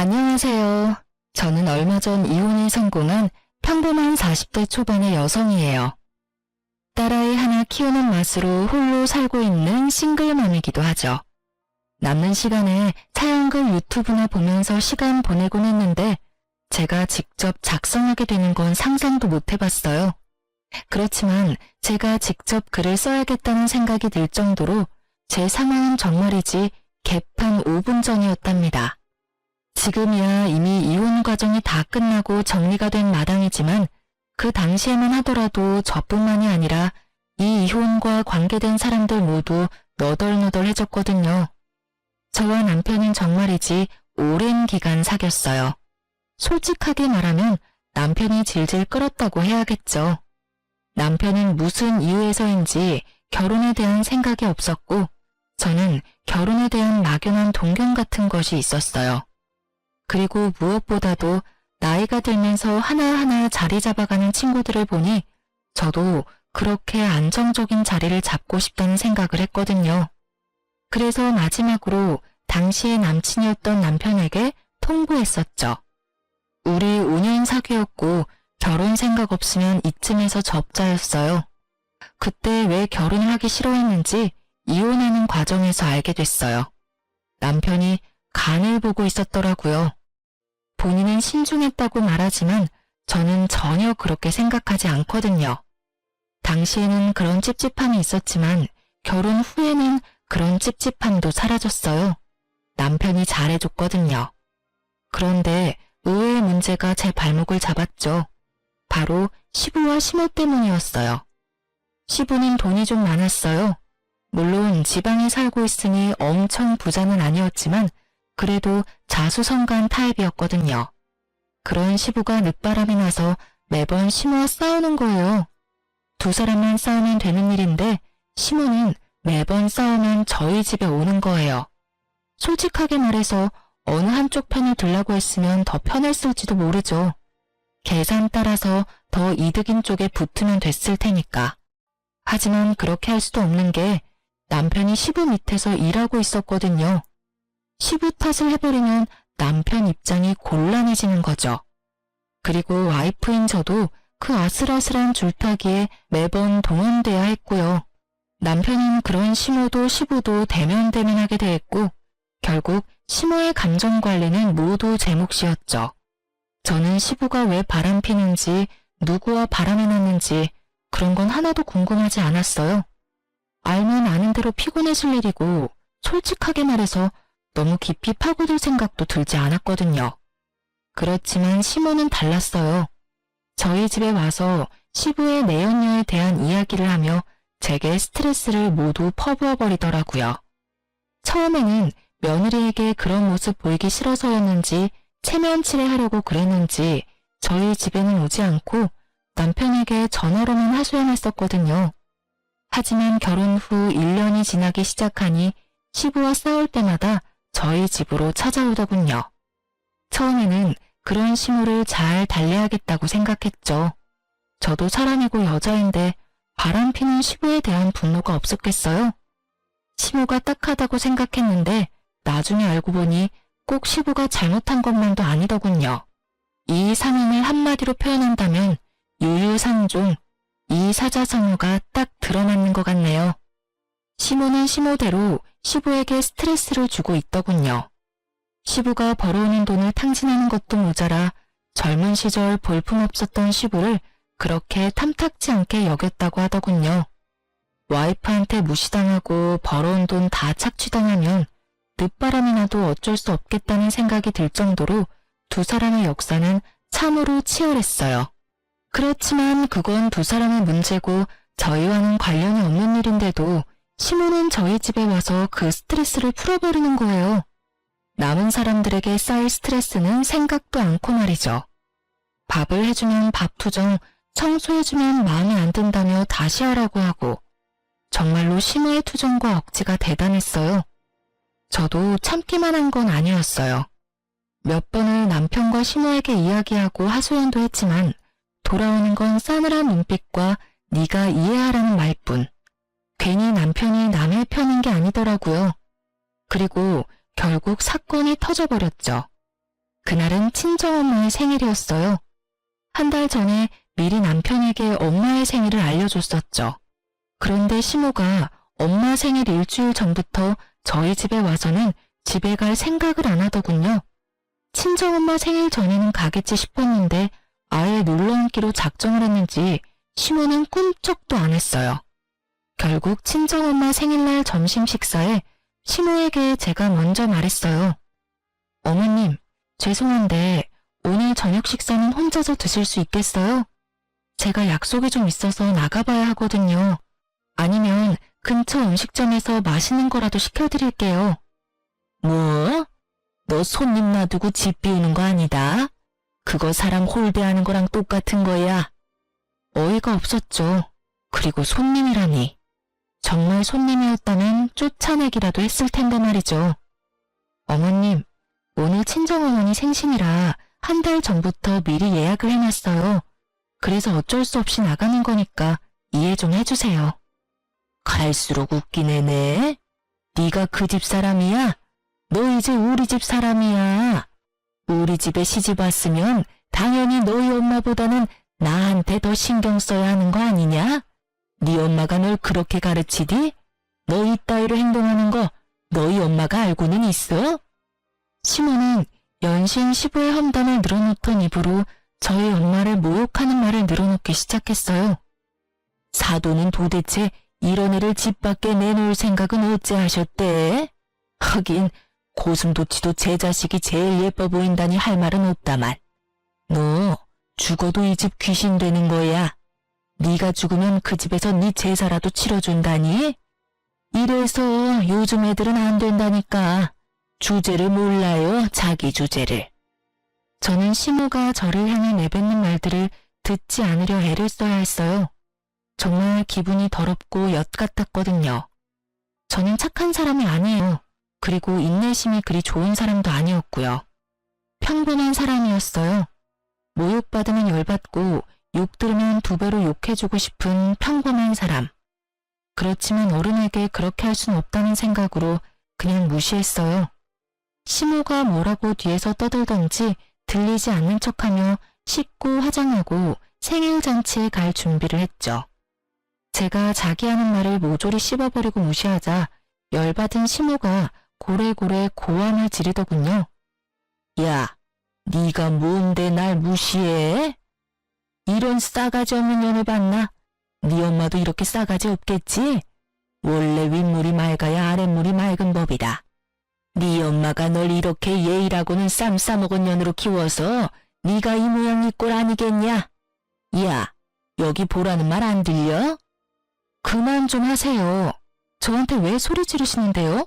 안녕하세요. 저는 얼마 전 이혼이 성공한 평범한 40대 초반의 여성이에요. 딸아이 하나 키우는 맛으로 홀로 살고 있는 싱글맘이기도 하죠. 남는 시간에 차연글 유튜브나 보면서 시간 보내곤 했는데 제가 직접 작성하게 되는 건 상상도 못 해봤어요. 그렇지만 제가 직접 글을 써야겠다는 생각이 들 정도로 제 상황은 정말이지 개판 5분 전이었답니다. 지금이야 이미 이혼 과정이 다 끝나고 정리가 된 마당이지만 그 당시에만 하더라도 저뿐만이 아니라 이 이혼과 관계된 사람들 모두 너덜너덜해졌거든요. 저와 남편은 정말이지 오랜 기간 사귀었어요. 솔직하게 말하면 남편이 질질 끌었다고 해야겠죠. 남편은 무슨 이유에서인지 결혼에 대한 생각이 없었고 저는 결혼에 대한 막연한 동경 같은 것이 있었어요. 그리고 무엇보다도 나이가 들면서 하나하나 자리 잡아가는 친구들을 보니 저도 그렇게 안정적인 자리를 잡고 싶다는 생각을 했거든요. 그래서 마지막으로 당시의 남친이었던 남편에게 통보했었죠. 우리 5년 사귀었고 결혼 생각 없으면 이쯤에서 접자였어요. 그때 왜 결혼을 하기 싫어했는지 이혼하는 과정에서 알게 됐어요. 남편이 간을 보고 있었더라고요. 본인은 신중했다고 말하지만 저는 전혀 그렇게 생각하지 않거든요. 당시에는 그런 찝찝함이 있었지만 결혼 후에는 그런 찝찝함도 사라졌어요. 남편이 잘해줬거든요. 그런데 의외의 문제가 제 발목을 잡았죠. 바로 시부와 시모 때문이었어요. 시부는 돈이 좀 많았어요. 물론 지방에 살고 있으니 엄청 부자는 아니었지만 그래도 자수성가한 타입이었거든요. 그런 시부가 늦바람이 나서 매번 시모와 싸우는 거예요. 두 사람만 싸우면 되는 일인데 시모는 매번 싸우면 저희 집에 오는 거예요. 솔직하게 말해서 어느 한쪽 편을 들라고 했으면 더 편했을지도 모르죠. 계산 따라서 더 이득인 쪽에 붙으면 됐을 테니까. 하지만 그렇게 할 수도 없는 게 남편이 시부 밑에서 일하고 있었거든요. 시부 탓을 해버리면 남편 입장이 곤란해지는 거죠. 그리고 와이프인 저도 그 아슬아슬한 줄타기에 매번 동원돼야 했고요. 남편은 그런 시모도 시부도 대면대면하게 대했고 결국 시모의 감정관리는 모두 제 몫이었죠. 저는 시부가 왜 바람피는지 누구와 바람이 났는지 그런 건 하나도 궁금하지 않았어요. 알면 아는 대로 피곤해질 일이고 솔직하게 말해서 너무 깊이 파고들 생각도 들지 않았거든요. 그렇지만 시모는 달랐어요. 저희 집에 와서 시부의 내연녀에 대한 이야기를 하며 제게 스트레스를 모두 퍼부어버리더라고요. 처음에는 며느리에게 그런 모습 보이기 싫어서였는지 체면치레하려고 그랬는지 저희 집에는 오지 않고 남편에게 전화로만 하소연했었거든요. 하지만 결혼 후 1년이 지나기 시작하니 시부와 싸울 때마다 저희 집으로 찾아오더군요. 처음에는 그런 시모를 잘 달래야겠다고 생각했죠. 저도 사람이고 여자인데 바람피는 시부에 대한 분노가 없었겠어요? 시부가 딱하다고 생각했는데 나중에 알고 보니 꼭 시부가 잘못한 것만도 아니더군요. 이 상황을 한마디로 표현한다면 유유상종, 이 사자성어가 딱 들어맞는 것 같네요. 시모는 시모대로 시부에게 스트레스를 주고 있더군요. 시부가 벌어오는 돈을 탕진하는 것도 모자라 젊은 시절 볼품없었던 시부를 그렇게 탐탁지 않게 여겼다고 하더군요. 와이프한테 무시당하고 벌어온 돈 다 착취당하면 늦바람이 나도 어쩔 수 없겠다는 생각이 들 정도로 두 사람의 역사는 참으로 치열했어요. 그렇지만 그건 두 사람의 문제고 저희와는 관련이 없는 일인데도 시모는 저희 집에 와서 그 스트레스를 풀어버리는 거예요. 남은 사람들에게 쌓일 스트레스는 생각도 않고 말이죠. 밥을 해주면 밥투정, 청소해주면 마음에 안 든다며 다시 하라고 하고 정말로 시모의 투정과 억지가 대단했어요. 저도 참기만 한 건 아니었어요. 몇 번을 남편과 시모에게 이야기하고 하소연도 했지만 돌아오는 건 싸늘한 눈빛과 네가 이해하라는 말뿐. 괜히 남편이 남의 편인 게 아니더라고요. 그리고 결국 사건이 터져버렸죠. 그날은 친정엄마의 생일이었어요. 한 달 전에 미리 남편에게 엄마의 생일을 알려줬었죠. 그런데 시모가 엄마 생일 일주일 전부터 저희 집에 와서는 집에 갈 생각을 안 하더군요. 친정엄마 생일 전에는 가겠지 싶었는데 아예 놀러앉기로 작정을 했는지 시모는 꿈쩍도 안 했어요. 결국 친정엄마 생일날 점심 식사에 시모에게 제가 먼저 말했어요. 어머님, 죄송한데 오늘 저녁 식사는 혼자서 드실 수 있겠어요? 제가 약속이 좀 있어서 나가봐야 하거든요. 아니면 근처 음식점에서 맛있는 거라도 시켜드릴게요. 뭐? 너 손님 놔두고 집 비우는 거 아니다? 그거 사람 홀대하는 거랑 똑같은 거야. 어이가 없었죠. 그리고 손님이라니. 정말 손님이었다면 쫓아내기라도 했을 텐데 말이죠. 어머님, 오늘 친정어머니 생신이라 한 달 전부터 미리 예약을 해놨어요. 그래서 어쩔 수 없이 나가는 거니까 이해 좀 해주세요. 갈수록 웃기네네. 네가 그 집 사람이야? 너 이제 우리 집 사람이야. 우리 집에 시집 왔으면 당연히 너희 엄마보다는 나한테 더 신경 써야 하는 거 아니냐? 네 엄마가 널 그렇게 가르치디? 너 이따위로 행동하는 거 너희 엄마가 알고는 있어? 시모는 연신 시부의 험담을 늘어놓던 입으로 저희 엄마를 모욕하는 말을 늘어놓기 시작했어요. 사돈은 도대체 이런 애를 집 밖에 내놓을 생각은 어째 하셨대? 하긴 고슴도치도 제 자식이 제일 예뻐 보인다니 할 말은 없다만. 너 죽어도 이 집 귀신 되는 거야. 네가 죽으면 그 집에서 네 제사라도 치러준다니? 이래서 요즘 애들은 안 된다니까. 주제를 몰라요, 자기 주제를. 저는 시모가 저를 향해 내뱉는 말들을 듣지 않으려 애를 써야 했어요. 정말 기분이 더럽고 엿 같았거든요. 저는 착한 사람이 아니에요. 그리고 인내심이 그리 좋은 사람도 아니었고요. 평범한 사람이었어요. 모욕받으면 열받고 욕 들으면 두 배로 욕해주고 싶은 평범한 사람. 그렇지만 어른에게 그렇게 할 순 없다는 생각으로 그냥 무시했어요. 시모가 뭐라고 뒤에서 떠들던지 들리지 않는 척하며 씻고 화장하고 생일잔치에 갈 준비를 했죠. 제가 자기 하는 말을 모조리 씹어버리고 무시하자 열받은 시모가 고래고래 고함을 지르더군요. 야, 네가 뭔데 날 무시해? 이런 싸가지 없는 년을 봤나? 네 엄마도 이렇게 싸가지 없겠지? 원래 윗물이 맑아야 아랫물이 맑은 법이다. 네 엄마가 널 이렇게 예의라고는 쌈 싸먹은 년으로 키워서 네가 이 모양 이 꼴 아니겠냐? 야, 여기 보라는 말 안 들려? 그만 좀 하세요. 저한테 왜 소리 지르시는데요?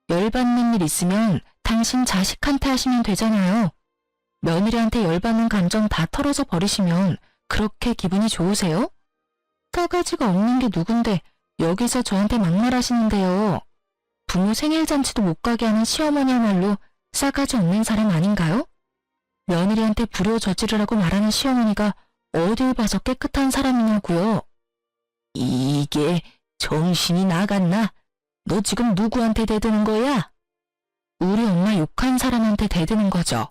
열받는 일 있으면 당신 자식한테 하시면 되잖아요. 며느리한테 열받는 감정 다 털어져 버리시면 그렇게 기분이 좋으세요? 싸가지가 없는 게 누군데 여기서 저한테 막말하시는데요. 부모 생일잔치도 못 가게 하는 시어머니야말로 싸가지 없는 사람 아닌가요? 며느리한테 불효 저지르라고 말하는 시어머니가 어딜 봐서 깨끗한 사람이냐고요. 이게 정신이 나갔나? 너 지금 누구한테 대드는 거야? 우리 엄마 욕한 사람한테 대드는 거죠.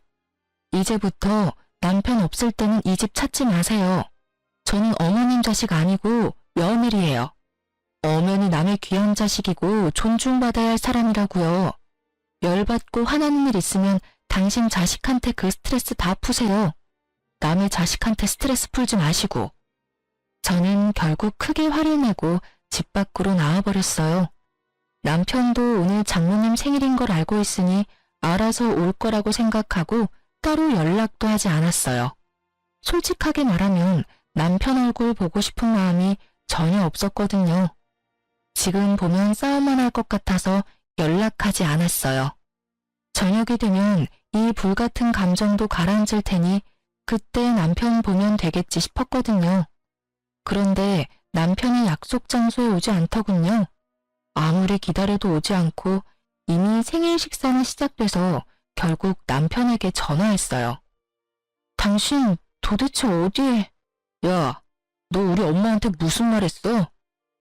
이제부터 남편 없을 때는 이 집 찾지 마세요. 저는 어머님 자식 아니고 며느리예요. 엄연히 남의 귀한 자식이고 존중받아야 할 사람이라고요. 열받고 화나는 일 있으면 당신 자식한테 그 스트레스 다 푸세요. 남의 자식한테 스트레스 풀지 마시고. 저는 결국 크게 화를 내고 집 밖으로 나와버렸어요. 남편도 오늘 장모님 생일인 걸 알고 있으니 알아서 올 거라고 생각하고 따로 연락도 하지 않았어요. 솔직하게 말하면 남편 얼굴 보고 싶은 마음이 전혀 없었거든요. 지금 보면 싸움만 할 것 같아서 연락하지 않았어요. 저녁이 되면 이 불같은 감정도 가라앉을 테니 그때 남편 보면 되겠지 싶었거든요. 그런데 남편이 약속 장소에 오지 않더군요. 아무리 기다려도 오지 않고 이미 생일 식사는 시작돼서 결국 남편에게 전화했어요. 당신 도대체 어디에? 야, 너 우리 엄마한테 무슨 말 했어?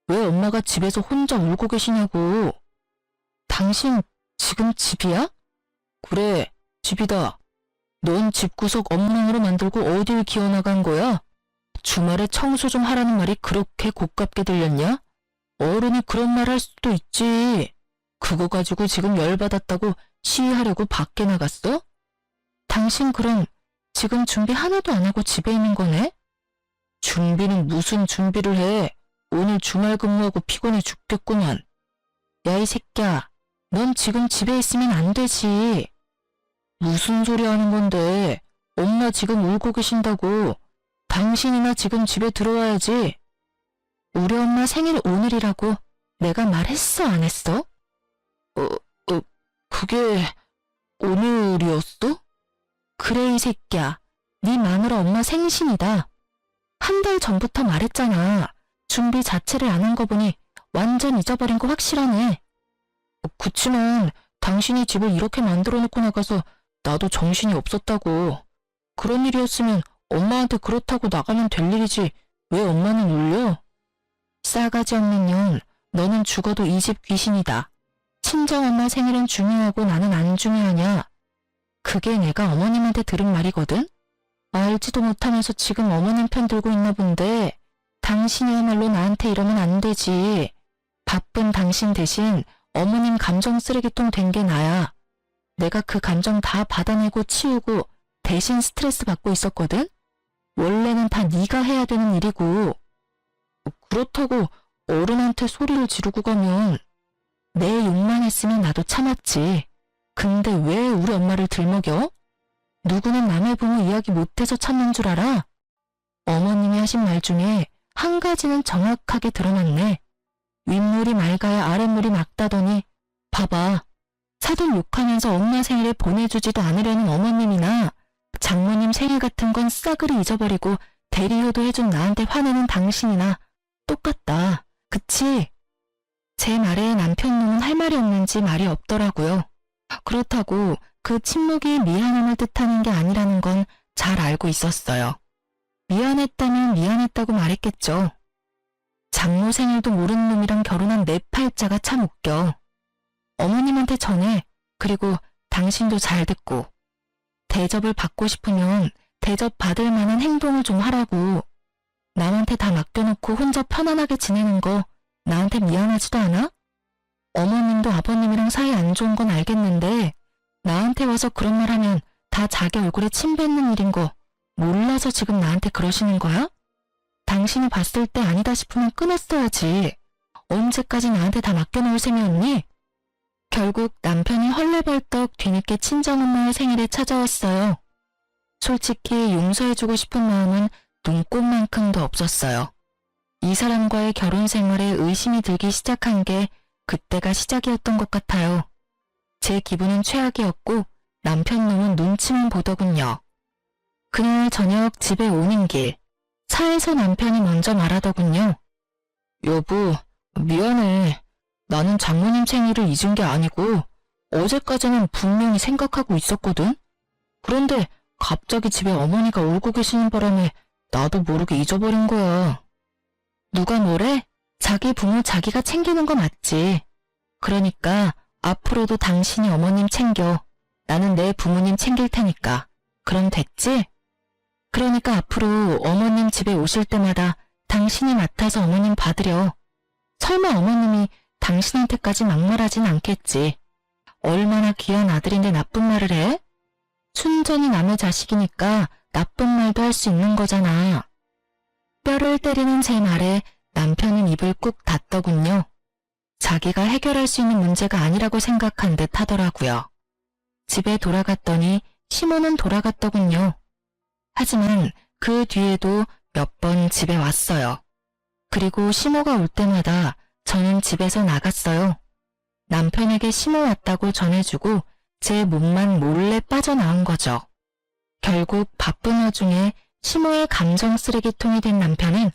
왜 엄마가 집에서 혼자 울고 계시냐고. 당신 지금 집이야? 그래, 집이다. 넌 집구석 엉망으로 만들고 어딜 기어나간 거야? 주말에 청소 좀 하라는 말이 그렇게 고깝게 들렸냐? 어른이 그런 말 할 수도 있지. 그거 가지고 지금 열받았다고 시위하려고 밖에 나갔어? 당신 그럼 지금 준비 하나도 안 하고 집에 있는 거네? 준비는 무슨 준비를 해? 오늘 주말 근무하고 피곤해 죽겠구만. 야, 이 새끼야. 넌 지금 집에 있으면 안 되지. 무슨 소리 하는 건데? 엄마 지금 울고 계신다고. 당신이나 지금 집에 들어와야지. 우리 엄마 생일 오늘이라고 내가 말했어, 안 했어? 그게 오늘이었어? 그래, 이 새끼야. 네 마누라 엄마 생신이다. 한 달 전부터 말했잖아. 준비 자체를 안 한 거 보니 완전 잊어버린 거 확실하네. 그치만 당신이 집을 이렇게 만들어 놓고 나가서 나도 정신이 없었다고. 그런 일이었으면 엄마한테 그렇다고 나가면 될 일이지 왜 엄마는 울려? 싸가지 없는 년, 너는 죽어도 이 집 귀신이다. 친정엄마 생일은 중요하고 나는 안 중요하냐? 그게 내가 어머님한테 들은 말이거든? 알지도 못하면서 지금 어머님 편 들고 있나 본데 당신이야말로 나한테 이러면 안 되지. 바쁜 당신 대신 어머님 감정 쓰레기통 된 게 나야. 내가 그 감정 다 받아내고 치우고 대신 스트레스 받고 있었거든? 원래는 다 네가 해야 되는 일이고. 그렇다고 어른한테 소리를 지르고 가면 내 욕만 했으면 나도 참았지. 근데 왜 우리 엄마를 들먹여? 누구는 남의 부모 이야기 못해서 참는 줄 알아? 어머님이 하신 말 중에 한 가지는 정확하게 드러났네. 윗물이 맑아야 아랫물이 맑다더니 봐봐. 사돈 욕하면서 엄마 생일에 보내주지도 않으려는 어머님이나 장모님 생일 같은 건 싸그리 잊어버리고 대리효도 해준 나한테 화내는 당신이나 똑같다. 그치? 제 말에 남편 놈은 할 말이 없는지 말이 없더라고요. 그렇다고 그 침묵이 미안함을 뜻하는 게 아니라는 건 잘 알고 있었어요. 미안했다면 미안했다고 말했겠죠. 장모 생일도 모르는 놈이랑 결혼한 내 팔자가 참 웃겨. 어머님한테 전해. 그리고 당신도 잘 듣고. 대접을 받고 싶으면 대접 받을 만한 행동을 좀 하라고. 남한테 다 맡겨놓고 혼자 편안하게 지내는 거 나한테 미안하지도 않아? 어머님도 아버님이랑 사이 안 좋은 건 알겠는데 나한테 와서 그런 말 하면 다 자기 얼굴에 침 뱉는 일인 거 몰라서 지금 나한테 그러시는 거야? 당신이 봤을 때 아니다 싶으면 끊었어야지. 언제까지 나한테 다 맡겨놓을 셈이었니? 결국 남편이 헐레벌떡 뒤늦게 친정엄마의 생일에 찾아왔어요. 솔직히 용서해주고 싶은 마음은 눈꼽만큼도 없었어요. 이 사람과의 결혼 생활에 의심이 들기 시작한 게 그때가 시작이었던 것 같아요. 제 기분은 최악이었고 남편 놈은 눈치만 보더군요. 그날 저녁 집에 오는 길, 차에서 남편이 먼저 말하더군요. 여보, 미안해. 나는 장모님 생일을 잊은 게 아니고 어제까지는 분명히 생각하고 있었거든. 그런데 갑자기 집에 어머니가 울고 계시는 바람에 나도 모르게 잊어버린 거야. 누가 뭐래? 자기 부모 자기가 챙기는 거 맞지. 그러니까 앞으로도 당신이 어머님 챙겨. 나는 내 부모님 챙길 테니까. 그럼 됐지? 그러니까 앞으로 어머님 집에 오실 때마다 당신이 맡아서 어머님 받으려. 설마 어머님이 당신한테까지 막말하진 않겠지. 얼마나 귀한 아들인데 나쁜 말을 해? 순전히 남의 자식이니까 나쁜 말도 할 수 있는 거잖아. 뼈를 때리는 제 말에 남편은 입을 꾹 닫더군요. 자기가 해결할 수 있는 문제가 아니라고 생각한 듯 하더라고요. 집에 돌아갔더니 시모는 돌아갔더군요. 하지만 그 뒤에도 몇 번 집에 왔어요. 그리고 시모가 올 때마다 저는 집에서 나갔어요. 남편에게 시모 왔다고 전해주고 제 몸만 몰래 빠져나온 거죠. 결국 바쁜 와중에 시모의 감정 쓰레기통이 된 남편은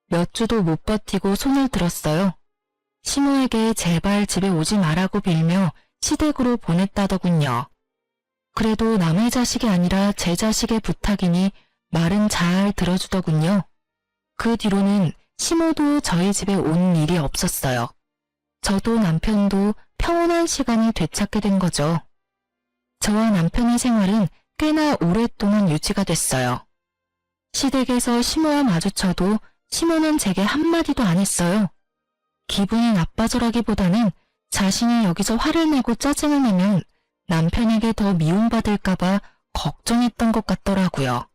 몇 주도 못 버티고 손을 들었어요. 시모에게 제발 집에 오지 말라고 빌며 시댁으로 보냈다더군요. 그래도 남의 자식이 아니라 제 자식의 부탁이니 말은 잘 들어주더군요. 그 뒤로는 시모도 저희 집에 온 일이 없었어요. 저도 남편도 평온한 시간을 되찾게 된 거죠. 저와 남편의 생활은 꽤나 오랫동안 유지가 됐어요. 시댁에서 시모와 마주쳐도 시모는 제게 한마디도 안 했어요. 기분이 나빠져라기보다는 자신이 여기서 화를 내고 짜증을 내면 남편에게 더 미움받을까봐 걱정했던 것 같더라고요.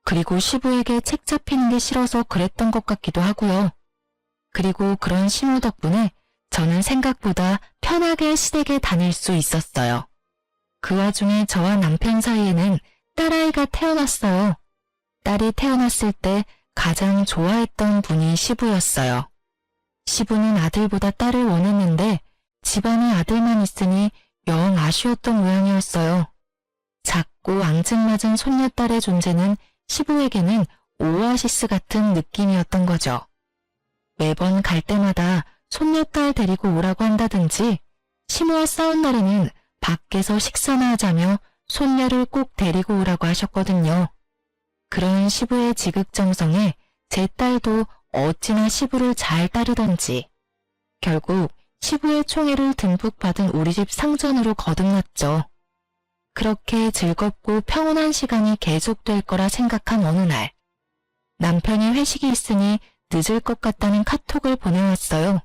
그리고 시부에게 책 잡히는 게 싫어서 그랬던 것 같기도 하고요. 그리고 그런 시모 덕분에 저는 생각보다 편하게 시댁에 다닐 수 있었어요. 그 와중에 저와 남편 사이에는 딸아이가 태어났어요. 딸이 태어났을 때 가장 좋아했던 분이 시부였어요. 시부는 아들보다 딸을 원했는데 집안에 아들만 있으니 영 아쉬웠던 모양이었어요. 작고 앙증맞은 손녀딸의 존재는 시부에게는 오아시스 같은 느낌이었던 거죠. 매번 갈 때마다 손녀딸 데리고 오라고 한다든지 시모와 싸운 날에는 밖에서 식사나 하자며 손녀를 꼭 데리고 오라고 하셨거든요. 그런 시부의 지극정성에 제 딸도 어찌나 시부를 잘 따르던지 결국 시부의 총애를 듬뿍 받은 우리 집 상전으로 거듭났죠. 그렇게 즐겁고 평온한 시간이 계속될 거라 생각한 어느 날 남편이 회식이 있으니 늦을 것 같다는 카톡을 보내왔어요.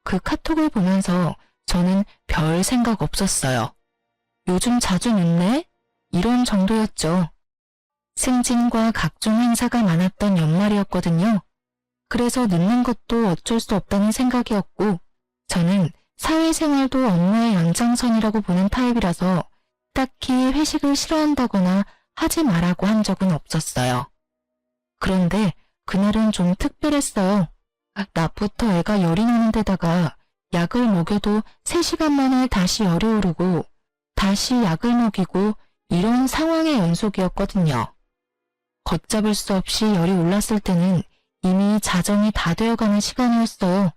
그 카톡을 보면서 저는 별 생각 없었어요. 요즘 자주 늦네? 이런 정도였죠. 승진과 각종 행사가 많았던 연말이었거든요. 그래서 늦는 것도 어쩔 수 없다는 생각이었고 저는 사회생활도 업무의 연장선이라고 보는 타입이라서 딱히 회식을 싫어한다거나 하지 말라고 한 적은 없었어요. 그런데 그날은 좀 특별했어요. 낮부터 애가 열이 나는 데다가 약을 먹여도 3시간 만에 다시 열이 오르고 다시 약을 먹이고 이런 상황의 연속이었거든요. 걷잡을 수 없이 열이 올랐을 때는 이미 자정이 다 되어가는 시간이었어요.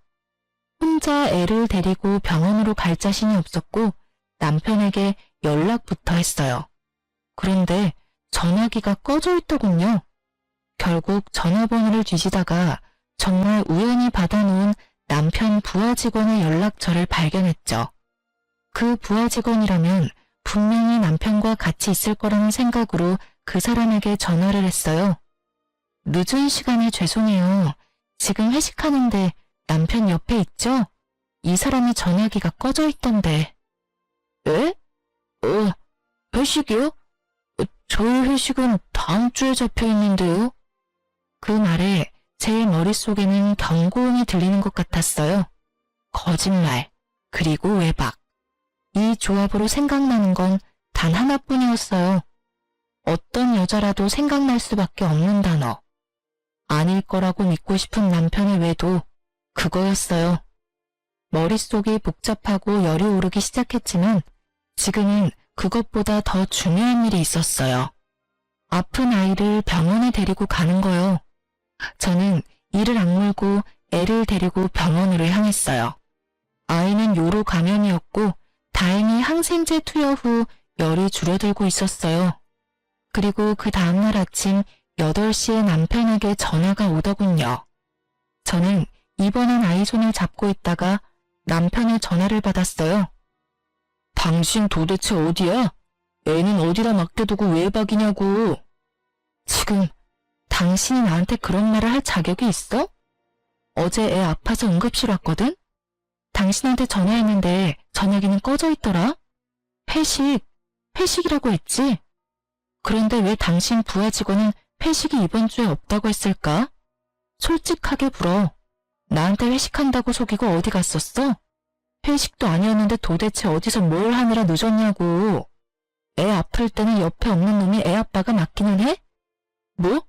혼자 애를 데리고 병원으로 갈 자신이 없었고 남편에게 연락부터 했어요. 그런데 전화기가 꺼져 있더군요. 결국 전화번호를 뒤지다가 정말 우연히 받아놓은 남편 부하 직원의 연락처를 발견했죠. 그 부하 직원이라면 분명히 남편과 같이 있을 거라는 생각으로 그 사람에게 전화를 했어요. 늦은 시간에 죄송해요. 지금 회식하는데 남편 옆에 있죠? 이 사람이 전화기가 꺼져 있던데. 에? 회식이요? 저희 회식은 다음 주에 잡혀 있는데요. 그 말에 제 머릿속에는 경고음이 들리는 것 같았어요. 거짓말, 그리고 외박. 이 조합으로 생각나는 건 단 하나뿐이었어요. 어떤 여자라도 생각날 수밖에 없는 단어. 아닐 거라고 믿고 싶은 남편의 외도 그거였어요. 머릿속이 복잡하고 열이 오르기 시작했지만 지금은 그것보다 더 중요한 일이 있었어요. 아픈 아이를 병원에 데리고 가는 거요. 저는 이를 악물고 애를 데리고 병원으로 향했어요. 아이는 요로 감염이었고 다행히 항생제 투여 후 열이 줄어들고 있었어요. 그리고 그 다음날 아침 8시에 남편에게 전화가 오더군요. 저는 입원한 아이 손을 잡고 있다가 남편의 전화를 받았어요. 당신 도대체 어디야? 애는 어디다 맡겨두고 외박이냐고. 지금 당신이 나한테 그런 말을 할 자격이 있어? 어제 애 아파서 응급실 왔거든? 당신한테 전화했는데 전화기는 꺼져 있더라? 회식이라고 했지? 그런데 왜 당신 부하 직원은 회식이 이번 주에 없다고 했을까? 솔직하게 물어. 나한테 회식한다고 속이고 어디 갔었어? 회식도 아니었는데 도대체 어디서 뭘 하느라 늦었냐고. 애 아플 때는 옆에 없는 놈이 애 아빠가 맞기는 해? 뭐?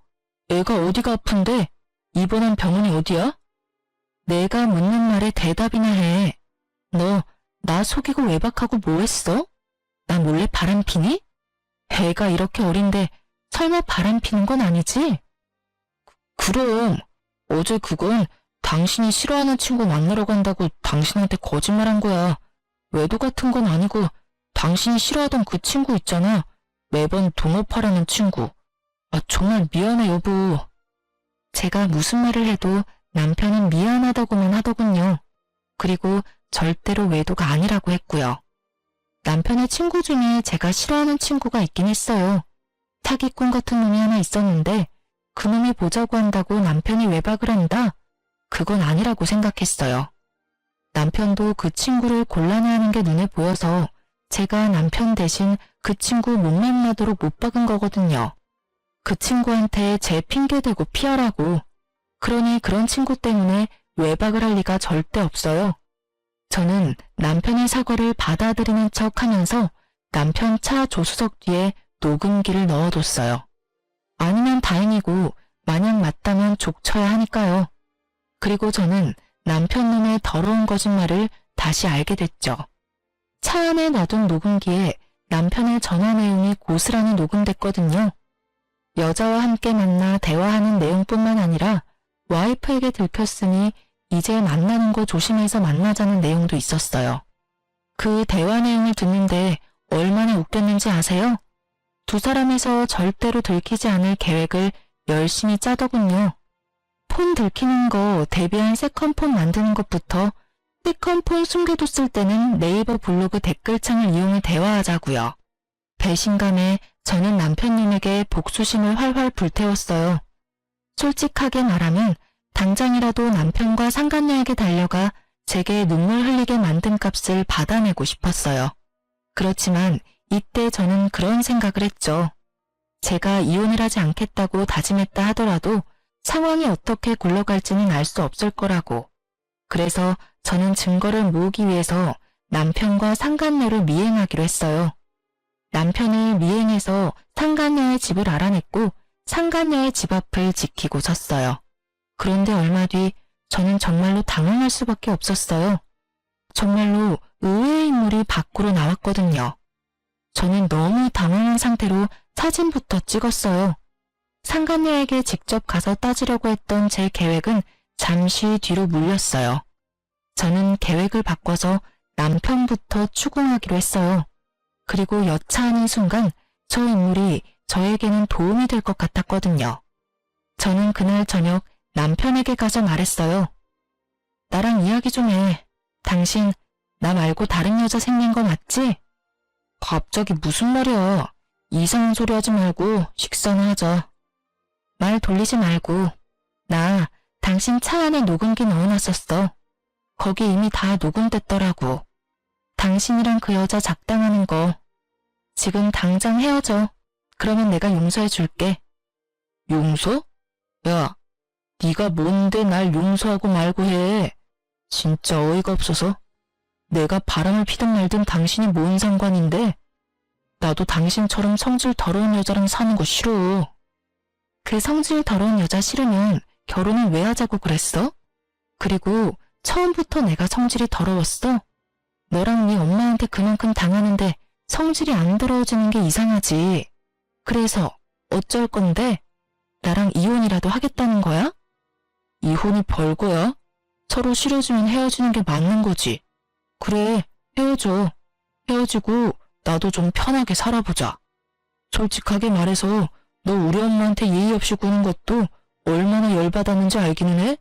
애가 어디가 아픈데? 입원한 병원이 어디야? 내가 묻는 말에 대답이나 해. 너 나 속이고 외박하고 뭐 했어? 나 몰래 바람 피니? 애가 이렇게 어린데 설마 바람 피는 건 아니지? 그럼 어제 그건 당신이 싫어하는 친구 만나러 간다고 당신한테 거짓말한 거야. 외도 같은 건 아니고 당신이 싫어하던 그 친구 있잖아. 매번 동업하라는 친구. 정말 미안해 여보. 제가 무슨 말을 해도 남편은 미안하다고만 하더군요. 그리고 절대로 외도가 아니라고 했고요. 남편의 친구 중에 제가 싫어하는 친구가 있긴 했어요. 사기꾼 같은 놈이 하나 있었는데 그놈이 보자고 한다고 남편이 외박을 한다? 그건 아니라고 생각했어요. 남편도 그 친구를 곤란해하는 게 눈에 보여서 제가 남편 대신 그 친구 못 만나도록 못 박은 거거든요. 그 친구한테 제 핑계대고 피하라고. 그러니 그런 친구 때문에 외박을 할 리가 절대 없어요. 저는 남편의 사과를 받아들이는 척 하면서 남편 차 조수석 뒤에 녹음기를 넣어뒀어요. 아니면 다행이고 만약 맞다면 족쳐야 하니까요. 그리고 저는 남편 놈의 더러운 거짓말을 다시 알게 됐죠. 차 안에 놔둔 녹음기에 남편의 전화 내용이 고스란히 녹음됐거든요. 여자와 함께 만나 대화하는 내용뿐만 아니라 와이프에게 들켰으니 이제 만나는 거 조심해서 만나자는 내용도 있었어요. 그 대화 내용을 듣는데 얼마나 웃겼는지 아세요? 두 사람에서 절대로 들키지 않을 계획을 열심히 짜더군요. 폰 들키는 거 대비한 세컨폰 만드는 것부터 세컨폰 숨겨뒀을 때는 네이버 블로그 댓글창을 이용해 대화하자고요. 배신감에 저는 남편님에게 복수심을 활활 불태웠어요. 솔직하게 말하면 당장이라도 남편과 상간녀에게 달려가 제게 눈물 흘리게 만든 값을 받아내고 싶었어요. 그렇지만 이때 저는 그런 생각을 했죠. 제가 이혼을 하지 않겠다고 다짐했다 하더라도 상황이 어떻게 굴러갈지는 알 수 없을 거라고. 그래서 저는 증거를 모으기 위해서 남편과 상간녀를 미행하기로 했어요. 남편을 미행해서 상간녀의 집을 알아냈고 상간녀의 집 앞을 지키고 섰어요. 그런데 얼마 뒤 저는 정말로 당황할 수밖에 없었어요. 정말로 의외의 인물이 밖으로 나왔거든요. 저는 너무 당황한 상태로 사진부터 찍었어요. 상간녀에게 직접 가서 따지려고 했던 제 계획은 잠시 뒤로 물렸어요. 저는 계획을 바꿔서 남편부터 추궁하기로 했어요. 그리고 여차하는 순간 저 인물이 저에게는 도움이 될 것 같았거든요. 저는 그날 저녁 남편에게 가서 말했어요. 나랑 이야기 좀 해. 당신 나 말고 다른 여자 생긴 거 맞지? 갑자기 무슨 말이야. 이상한 소리 하지 말고 식사나 하자. 말 돌리지 말고. 나 당신 차 안에 녹음기 넣어놨었어. 거기 이미 다 녹음됐더라고. 당신이랑 그 여자 작당하는 거. 지금 당장 헤어져. 그러면 내가 용서해 줄게. 용서? 야, 네가 뭔데 날 용서하고 말고 해. 진짜 어이가 없어서. 내가 바람을 피든 말든 당신이 뭔 상관인데? 나도 당신처럼 성질 더러운 여자랑 사는 거 싫어. 그 성질 더러운 여자 싫으면 결혼을 왜 하자고 그랬어? 그리고 처음부터 내가 성질이 더러웠어? 너랑 네 엄마한테 그만큼 당하는데 성질이 안 더러워지는 게 이상하지. 그래서 어쩔 건데? 나랑 이혼이라도 하겠다는 거야? 이혼이 별거야? 서로 싫어지면 헤어지는 게 맞는 거지. 그래, 헤어져. 헤어지고 나도 좀 편하게 살아보자. 솔직하게 말해서 너 우리 엄마한테 예의 없이 구는 것도 얼마나 열받았는지 알기는 해?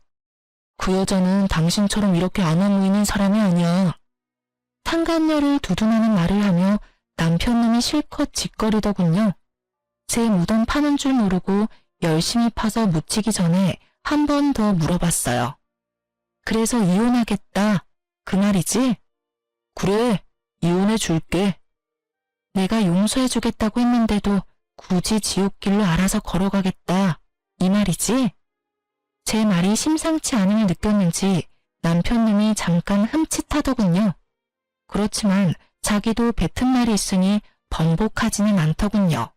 그 여자는 당신처럼 이렇게 안아무이는 사람이 아니야. 상간녀를 두둔하는 말을 하며 남편놈이 실컷 짓거리더군요. 제 무덤 파는 줄 모르고 열심히 파서 묻히기 전에 한 번 더 물어봤어요. 그래서 이혼하겠다. 그 말이지? 그래, 이혼해 줄게. 내가 용서해 주겠다고 했는데도 굳이 지옥길로 알아서 걸어가겠다. 이 말이지? 제 말이 심상치 않음을 느꼈는지 남편님이 잠깐 흠칫하더군요. 그렇지만 자기도 뱉은 말이 있으니 번복하지는 않더군요.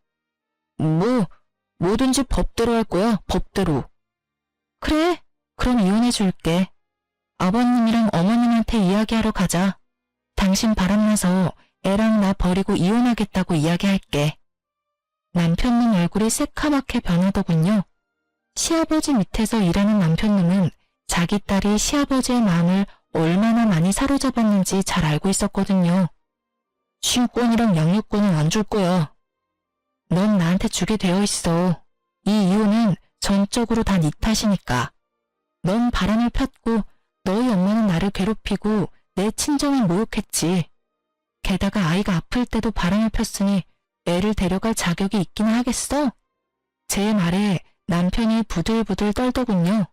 뭐든지 법대로 할 거야, 법대로. 그래, 그럼 이혼해 줄게. 아버님이랑 어머님한테 이야기하러 가자. 당신 바람나서 애랑 나 버리고 이혼하겠다고 이야기할게. 남편님 얼굴이 새카맣게 변하더군요. 시아버지 밑에서 일하는 남편님은 자기 딸이 시아버지의 마음을 얼마나 많이 사로잡았는지 잘 알고 있었거든요. 신권이랑 양육권은 안 줄 거야. 넌 나한테 주게 되어 있어. 이 이혼은 전적으로 다 네 탓이니까. 넌 바람을 폈고 너희 엄마는 나를 괴롭히고 내 친정을 모욕했지. 게다가 아이가 아플 때도 바람을 폈으니 애를 데려갈 자격이 있기나 하겠어? 제 말에 남편이 부들부들 떨더군요.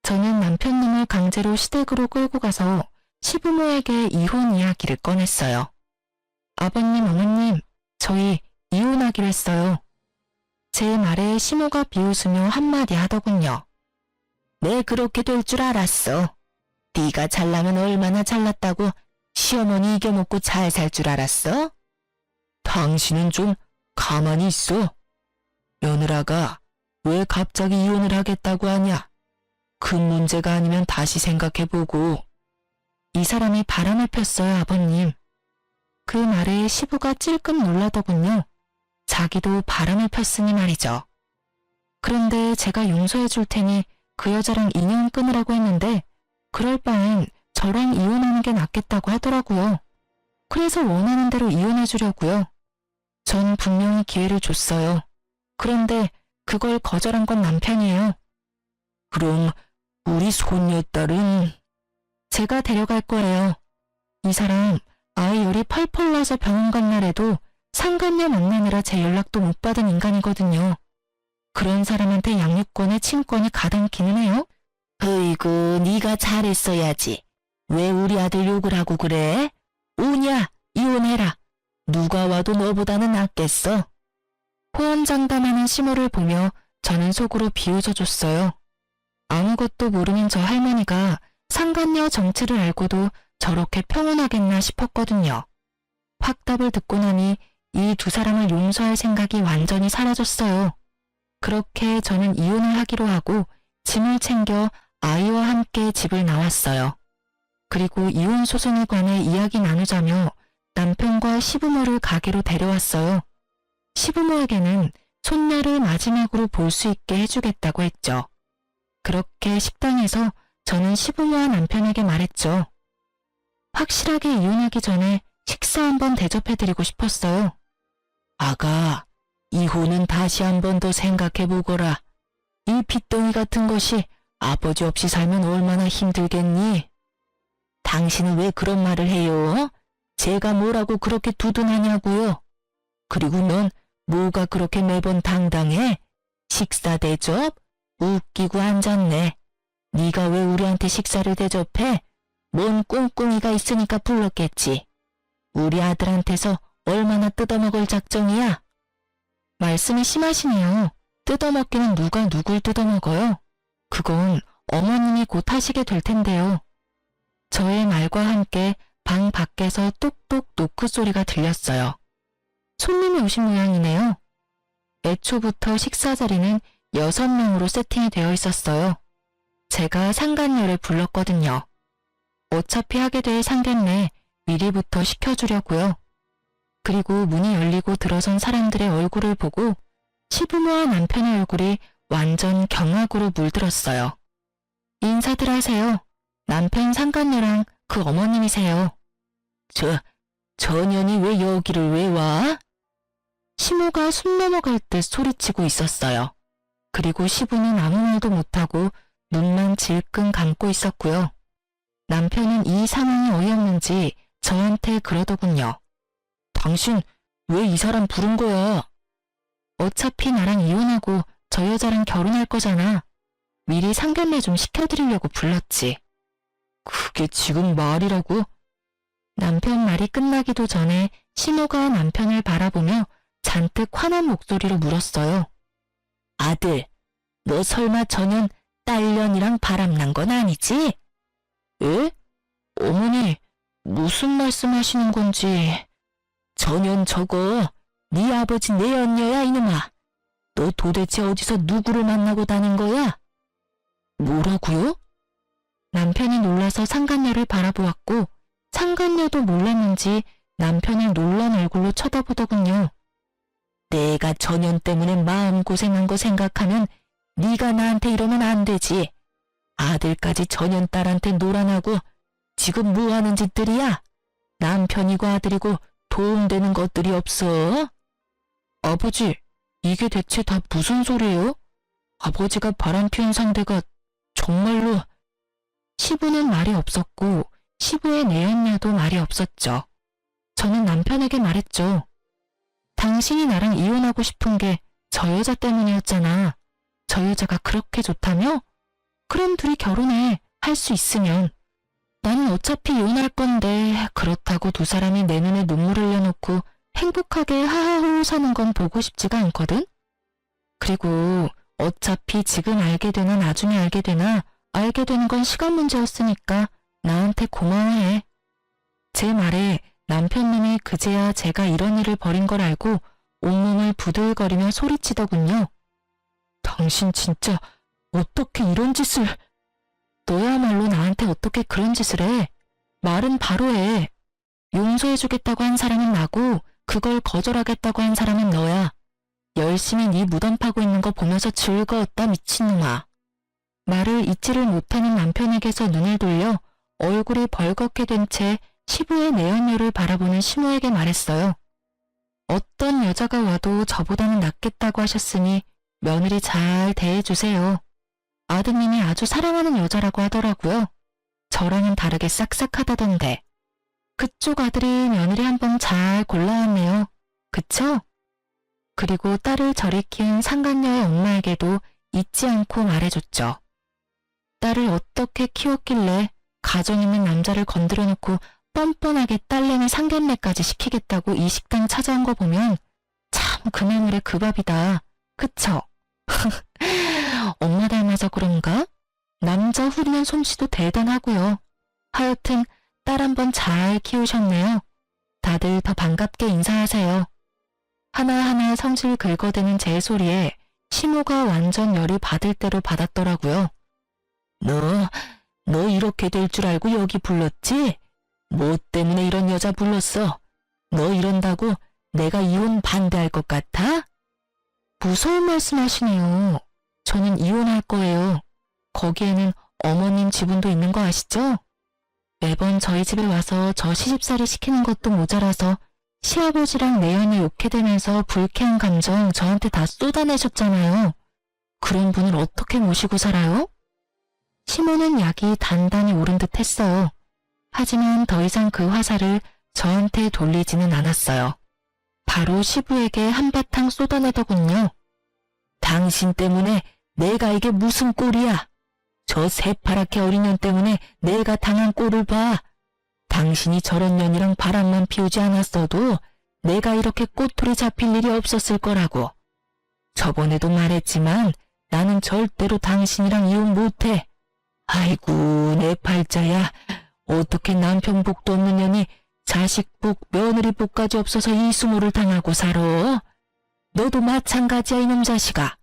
저는 남편님을 강제로 시댁으로 끌고 가서 시부모에게 이혼 이야기를 꺼냈어요. 아버님, 어머님, 저희 이혼하기로 했어요. 제 말에 시모가 비웃으며 한마디 하더군요. 내 그렇게 될 줄 알았어. 네가 잘나면 얼마나 잘났다고 시어머니 이겨먹고 잘 살 줄 알았어? 당신은 좀 가만히 있어. 며느라가 왜 갑자기 이혼을 하겠다고 하냐? 큰 문제가 아니면 다시 생각해보고. 이 사람이 바람을 폈어요, 아버님. 그 말에 시부가 찔끔 놀라더군요. 자기도 바람을 폈으니 말이죠. 그런데 제가 용서해 줄 테니 그 여자랑 인연 끊으라고 했는데 그럴 바엔 저랑 이혼하는 게 낫겠다고 하더라고요. 그래서 원하는 대로 이혼해 주려고요. 전 분명히 기회를 줬어요. 그런데 그걸 거절한 건 남편이에요. 그럼 우리 손녀딸은 제가 데려갈 거예요. 이 사람 아이 열이 펄펄 나서 병원 간 날에도 상간녀 만나느라 제 연락도 못 받은 인간이거든요. 그런 사람한테 양육권에 친권이 가당키는 해요? 어이구, 네가 잘했어야지. 왜 우리 아들 욕을 하고 그래? 우냐, 이혼해라. 누가 와도 너보다는 낫겠어. 호언장담하는 시모를 보며 저는 속으로 비웃어줬어요. 아무것도 모르는 저 할머니가 상간녀 정체를 알고도 저렇게 평온하겠나 싶었거든요. 확답을 듣고 나니 이 두 사람을 용서할 생각이 완전히 사라졌어요. 그렇게 저는 이혼을 하기로 하고 짐을 챙겨 아이와 함께 집을 나왔어요. 그리고 이혼 소송에 관해 이야기 나누자며 남편과 시부모를 가게로 데려왔어요. 시부모에게는 손녀를 마지막으로 볼 수 있게 해주겠다고 했죠. 그렇게 식당에서 저는 시부모와 남편에게 말했죠. 확실하게 이혼하기 전에 식사 한번 대접해드리고 싶었어요. 아가, 이혼은 다시 한 번 더 생각해보거라. 이 빚덩이 같은 것이 아버지 없이 살면 얼마나 힘들겠니? 당신은 왜 그런 말을 해요? 제가 뭐라고 그렇게 두둔하냐고요? 그리고 넌 뭐가 그렇게 매번 당당해? 식사 대접? 웃기고 앉았네. 네가 왜 우리한테 식사를 대접해? 뭔 꿍꿍이가 있으니까 불렀겠지. 우리 아들한테서 얼마나 뜯어먹을 작정이야? 말씀이 심하시네요. 뜯어먹기는 누가 누굴 뜯어먹어요? 그건 어머님이 곧 하시게 될 텐데요. 저의 말과 함께 방 밖에서 똑똑 노크 소리가 들렸어요. 손님이 오신 모양이네요. 애초부터 식사 자리는 6명으로 세팅이 되어 있었어요. 제가 상간녀를 불렀거든요. 어차피 하게 될 상견례 미리부터 시켜주려고요. 그리고 문이 열리고 들어선 사람들의 얼굴을 보고 시부모와 남편의 얼굴이 완전 경악으로 물들었어요. 인사들 하세요. 남편 상간녀랑 그 어머님이세요. 저 년이 왜 여기를 왜 와? 시모가 숨 넘어갈 듯 소리치고 있었어요. 그리고 시부는 아무 말도 못하고 눈만 질끈 감고 있었고요. 남편은 이 상황이 어이없는지 저한테 그러더군요. 당신 왜 이 사람 부른 거야? 어차피 나랑 이혼하고 저 여자랑 결혼할 거잖아. 미리 상견례 좀 시켜드리려고 불렀지. 그게 지금 말이라고? 남편 말이 끝나기도 전에 시모가 남편을 바라보며 잔뜩 화난 목소리로 물었어요. 아들, 너 설마 저년 딸년이랑 바람난 건 아니지? 에? 어머니, 무슨 말씀하시는 건지. 저년 저거 네 아버지 내 언녀야 이놈아. 너 도대체 어디서 누구를 만나고 다닌 거야? 뭐라고요? 남편이 놀라서 상간녀를 바라보았고 상간녀도 몰랐는지 남편을 놀란 얼굴로 쳐다보더군요. 내가 저년 때문에 마음고생한 거 생각하면 네가 나한테 이러면 안 되지. 아들까지 저년 딸한테 놀아나고 지금 뭐하는 짓들이야? 남편이고 아들이고 도움되는 것들이 없어? 아버지, 이게 대체 다 무슨 소리예요? 아버지가 바람피운 상대가 정말로... 시부는 말이 없었고 시부의 내연녀도 말이 없었죠. 저는 남편에게 말했죠. 당신이 나랑 이혼하고 싶은 게 저 여자 때문이었잖아. 저 여자가 그렇게 좋다며? 그럼 둘이 결혼해. 할 수 있으면. 나는 어차피 이혼할 건데 그렇다고 두 사람이 내 눈에 눈물을 흘려놓고 행복하게 하하호 사는 건 보고 싶지가 않거든? 그리고 어차피 지금 알게 되나 나중에 알게 되나 알게 되는 건 시간 문제였으니까 나한테 고마워해. 제 말에 남편님이 그제야 제가 이런 일을 벌인 걸 알고 온몸을 부들거리며 소리치더군요. 당신 진짜 어떻게 이런 짓을... 너야말로 나한테 어떻게 그런 짓을 해? 말은 바로 해. 용서해주겠다고 한 사람은 나고 그걸 거절하겠다고 한 사람은 너야. 열심히 네 무덤 파고 있는 거 보면서 즐거웠다 미친놈아. 말을 잊지를 못하는 남편에게서 눈을 돌려 얼굴이 벌겋게 된 채 시부의 내연녀를 바라보는 시모에게 말했어요. 어떤 여자가 와도 저보다는 낫겠다고 하셨으니 며느리 잘 대해주세요. 아드님이 아주 사랑하는 여자라고 하더라고요. 저랑은 다르게 싹싹하다던데. 그쪽 아들이 며느리 한번 잘 골라왔네요. 그쵸? 그리고 딸을 저리 키운 상간녀의 엄마에게도 잊지 않고 말해줬죠. 딸을 어떻게 키웠길래 가정 있는 남자를 건드려 놓고 뻔뻔하게 딸내미 상견례까지 시키겠다고 이 식당 찾아온 거 보면 참 그네물의 그 밥이다. 그쵸? 엄마 닮아서 그런가? 남자 후리는 솜씨도 대단하고요. 하여튼 딸 한번 잘 키우셨네요. 다들 더 반갑게 인사하세요. 하나하나 성질 긁어대는 제 소리에 시모가 완전 열이 받을 대로 받았더라고요. 너 이렇게 될 줄 알고 여기 불렀지? 뭐 때문에 이런 여자 불렀어? 너 이런다고 내가 이혼 반대할 것 같아? 무서운 말씀하시네요. 저는 이혼할 거예요. 거기에는 어머님 지분도 있는 거 아시죠? 매번 저희 집에 와서 저 시집살이 시키는 것도 모자라서 시아버지랑 내연이 욕해대면서 불쾌한 감정 저한테 다 쏟아내셨잖아요. 그런 분을 어떻게 모시고 살아요? 시모는 약이 단단히 오른 듯 했어요. 하지만 더 이상 그 화살을 저한테 돌리지는 않았어요. 바로 시부에게 한바탕 쏟아내더군요. 당신 때문에 내가 이게 무슨 꼴이야. 저 새파랗게 어린 년 때문에 내가 당한 꼴을 봐. 당신이 저런 년이랑 바람만 피우지 않았어도 내가 이렇게 꼬투리 잡힐 일이 없었을 거라고. 저번에도 말했지만 나는 절대로 당신이랑 이혼 못해. 아이고 내 팔자야. 어떻게 남편 복도 없는 년이 자식 복, 며느리 복까지 없어서 이 수모를 당하고 살아? 너도 마찬가지야 이놈 자식아.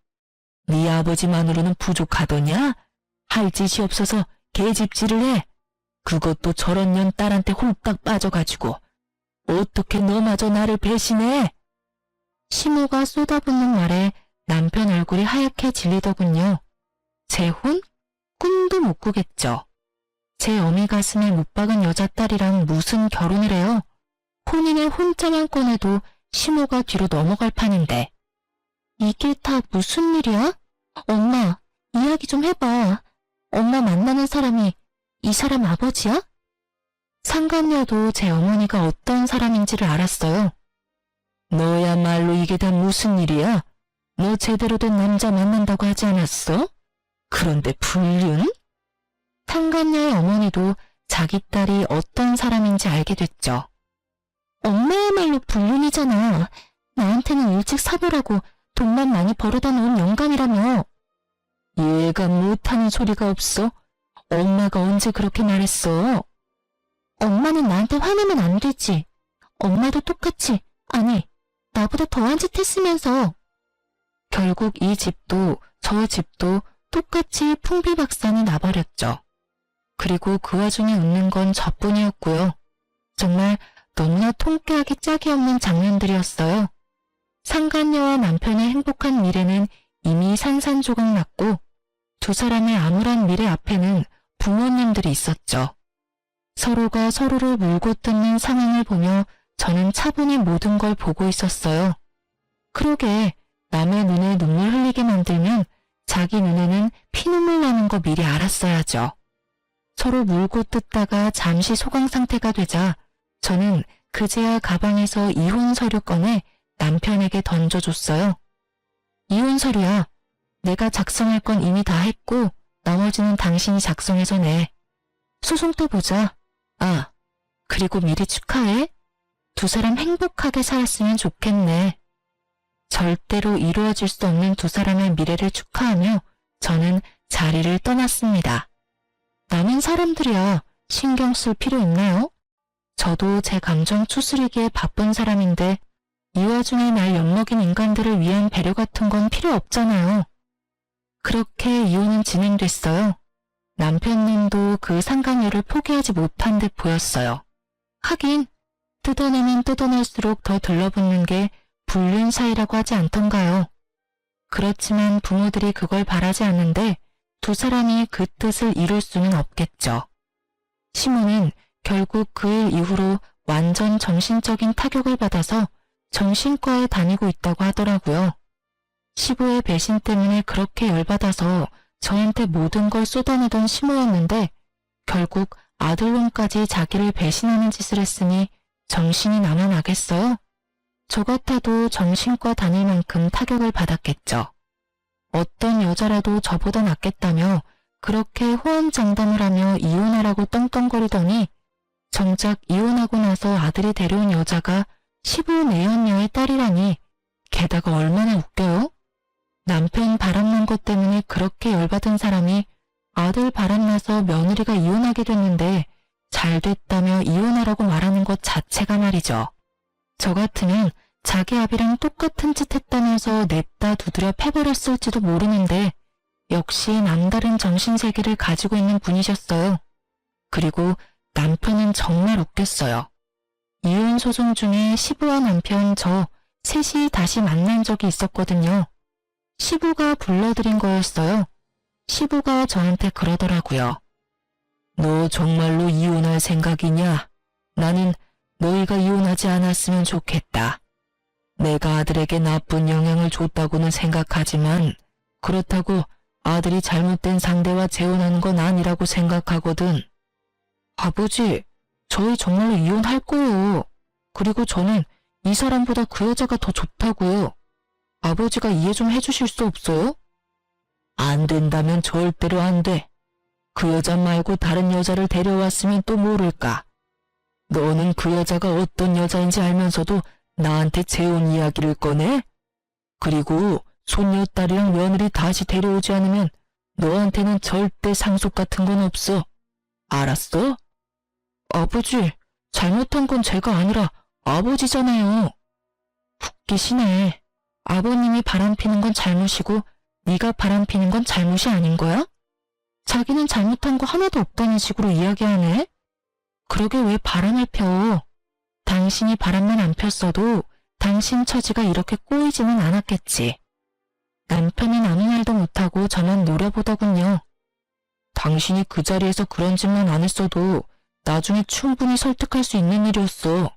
네 아버지만으로는 부족하더냐? 할 짓이 없어서 개집질을 해. 그것도 저런 년 딸한테 홀딱 빠져가지고. 어떻게 너마저 나를 배신해? 시모가 쏟아붓는 말에 남편 얼굴이 하얗게 질리더군요. 재혼? 꿈도 못 꾸겠죠. 제 어미 가슴에 못 박은 여자 딸이랑 무슨 결혼을 해요? 혼인의 혼자만 꺼내도 시모가 뒤로 넘어갈 판인데. 이게 다 무슨 일이야? 엄마, 이야기 좀 해봐. 엄마 만나는 사람이 이 사람 아버지야? 상간녀도 제 어머니가 어떤 사람인지를 알았어요. 너야말로 이게 다 무슨 일이야? 너 제대로 된 남자 만난다고 하지 않았어? 그런데 불륜? 상간녀의 어머니도 자기 딸이 어떤 사람인지 알게 됐죠. 엄마야말로 불륜이잖아. 나한테는 일찍 사보라고 돈만 많이 벌어다 놓은 영감이라며. 얘가 못하는 소리가 없어? 엄마가 언제 그렇게 말했어? 엄마는 나한테 화내면 안 되지. 엄마도 똑같이, 아니, 나보다 더한 짓 했으면서. 결국 이 집도 저 집도 똑같이 풍비박산이 나버렸죠. 그리고 그 와중에 웃는 건 저뿐이었고요. 정말 너무나 통쾌하게 짝이 없는 장면들이었어요. 상간녀와 남편의 행복한 미래는 이미 산산조각 났고 두 사람의 암울한 미래 앞에는 부모님들이 있었죠. 서로가 서로를 물고 뜯는 상황을 보며 저는 차분히 모든 걸 보고 있었어요. 그러게 남의 눈에 눈물 흘리게 만들면 자기 눈에는 피눈물 나는 거 미리 알았어야죠. 서로 물고 뜯다가 잠시 소강 상태가 되자 저는 그제야 가방에서 이혼 서류 꺼내 남편에게 던져줬어요. 이혼 서류야. 내가 작성할 건 이미 다 했고 나머지는 당신이 작성해서 내. 소송 또 보자. 아, 그리고 미리 축하해. 두 사람 행복하게 살았으면 좋겠네. 절대로 이루어질 수 없는 두 사람의 미래를 축하하며 저는 자리를 떠났습니다. 남은 사람들이야 신경 쓸 필요 있나요? 저도 제 감정 추스리기에 바쁜 사람인데 이 와중에 날 엿먹인 인간들을 위한 배려 같은 건 필요 없잖아요. 그렇게 이혼은 진행됐어요. 남편님도 그 상간녀를 포기하지 못한 듯 보였어요. 하긴 뜯어내면 뜯어낼수록 더 들러붙는 게 불륜 사이라고 하지 않던가요. 그렇지만 부모들이 그걸 바라지 않는데 두 사람이 그 뜻을 이룰 수는 없겠죠. 시모는 결국 그 일 이후로 완전 정신적인 타격을 받아서 정신과에 다니고 있다고 하더라고요. 시부의 배신 때문에 그렇게 열받아서 저한테 모든 걸 쏟아내던 시모였는데 결국 아들놈까지 자기를 배신하는 짓을 했으니 정신이 남아나겠어요? 저 같아도 정신과 다닐 만큼 타격을 받았겠죠. 어떤 여자라도 저보다 낫겠다며 그렇게 호언장담을 하며 이혼하라고 떵떵거리더니 정작 이혼하고 나서 아들이 데려온 여자가 시부 내연녀의 딸이라니 게다가 얼마나 웃겨요? 남편 바람난 것 때문에 그렇게 열받은 사람이 아들 바람나서 며느리가 이혼하게 됐는데 잘 됐다며 이혼하라고 말하는 것 자체가 말이죠. 저 같으면 자기 아비랑 똑같은 짓 했다면서 냅다 두드려 패버렸을지도 모르는데 역시 남다른 정신세계를 가지고 있는 분이셨어요. 그리고 남편은 정말 웃겼어요. 이혼 소송 중에 시부와 남편 저 셋이 다시 만난 적이 있었거든요. 시부가 불러들인 거였어요. 시부가 저한테 그러더라고요. 너 정말로 이혼할 생각이냐? 나는 너희가 이혼하지 않았으면 좋겠다. 내가 아들에게 나쁜 영향을 줬다고는 생각하지만 그렇다고 아들이 잘못된 상대와 재혼하는 건 아니라고 생각하거든. 아버지, 저희 정말로 이혼할 거예요. 그리고 저는 이 사람보다 그 여자가 더 좋다고요. 아버지가 이해 좀 해주실 수 없어요? 안 된다면 절대로 안 돼. 그 여자 말고 다른 여자를 데려왔으면 또 모를까. 너는 그 여자가 어떤 여자인지 알면서도 나한테 재혼 이야기를 꺼내? 그리고 손녀딸이랑 며느리 다시 데려오지 않으면 너한테는 절대 상속 같은 건 없어. 알았어? 아버지, 잘못한 건 제가 아니라 아버지잖아요. 웃기시네. 아버님이 바람피는 건 잘못이고 네가 바람피는 건 잘못이 아닌 거야? 자기는 잘못한 거 하나도 없다는 식으로 이야기하네. 그러게 왜 바람을 펴? 당신이 바람만 안 폈어도 당신 처지가 이렇게 꼬이지는 않았겠지. 남편은 아무 말도 못하고 저만 노려보더군요. 당신이 그 자리에서 그런 짓만 안 했어도 나중에 충분히 설득할 수 있는 일이었어.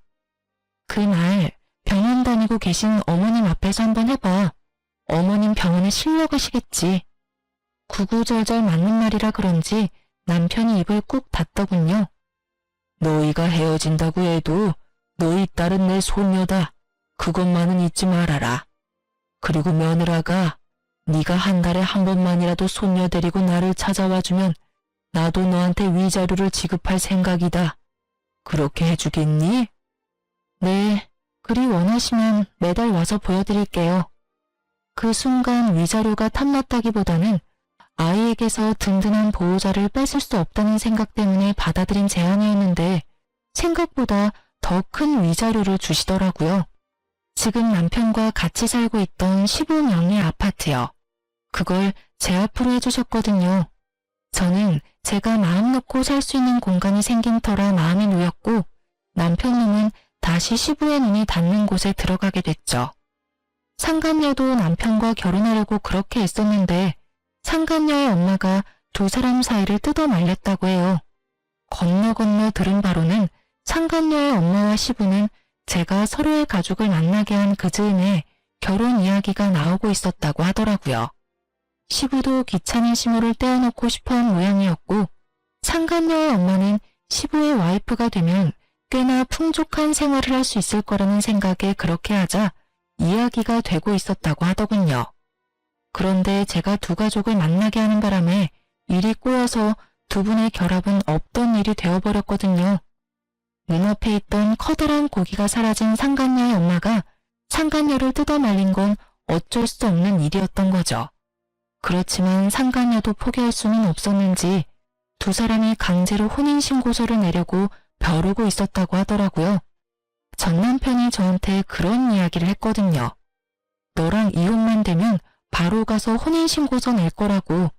그날 병원 다니고 계신 어머님 앞에서 한번 해봐. 어머님 병원에 실려가시겠지. 구구절절 맞는 말이라 그런지 남편이 입을 꾹 닫더군요. 너희가 헤어진다고 해도 너희 딸은 내 손녀다. 그것만은 잊지 말아라. 그리고 며느라가 네가 한 달에 한 번만이라도 손녀 데리고 나를 찾아와주면 나도 너한테 위자료를 지급할 생각이다. 그렇게 해주겠니? 네, 그리 원하시면 매달 와서 보여드릴게요. 그 순간 위자료가 탐났다기보다는 아이에게서 든든한 보호자를 뺏을 수 없다는 생각 때문에 받아들인 제안이었는데 생각보다 더 큰 위자료를 주시더라고요. 지금 남편과 같이 살고 있던 15명의 아파트요. 그걸 제 앞으로 해주셨거든요. 저는 제가 마음 놓고 살 수 있는 공간이 생긴 터라 마음이 놓였고 남편님은 다시 시부의 눈이 닿는 곳에 들어가게 됐죠. 상간녀도 남편과 결혼하려고 그렇게 애썼는데 상간녀의 엄마가 두 사람 사이를 뜯어 말렸다고 해요. 건너 들은 바로는 상간녀의 엄마와 시부는 제가 서로의 가족을 만나게 한 그 즈음에 결혼 이야기가 나오고 있었다고 하더라고요. 시부도 귀찮은 시모를 떼어놓고 싶어한 모양이었고 상간녀의 엄마는 시부의 와이프가 되면 꽤나 풍족한 생활을 할 수 있을 거라는 생각에 그렇게 하자 이야기가 되고 있었다고 하더군요. 그런데 제가 두 가족을 만나게 하는 바람에 일이 꼬여서 두 분의 결합은 없던 일이 되어버렸거든요. 눈앞에 있던 커다란 고기가 사라진 상간녀의 엄마가 상간녀를 뜯어 말린 건 어쩔 수 없는 일이었던 거죠. 그렇지만 상간녀도 포기할 수는 없었는지 두 사람이 강제로 혼인신고서를 내려고 벼르고 있었다고 하더라고요. 전 남편이 저한테 그런 이야기를 했거든요. 너랑 이혼만 되면 바로 가서 혼인신고서 낼 거라고.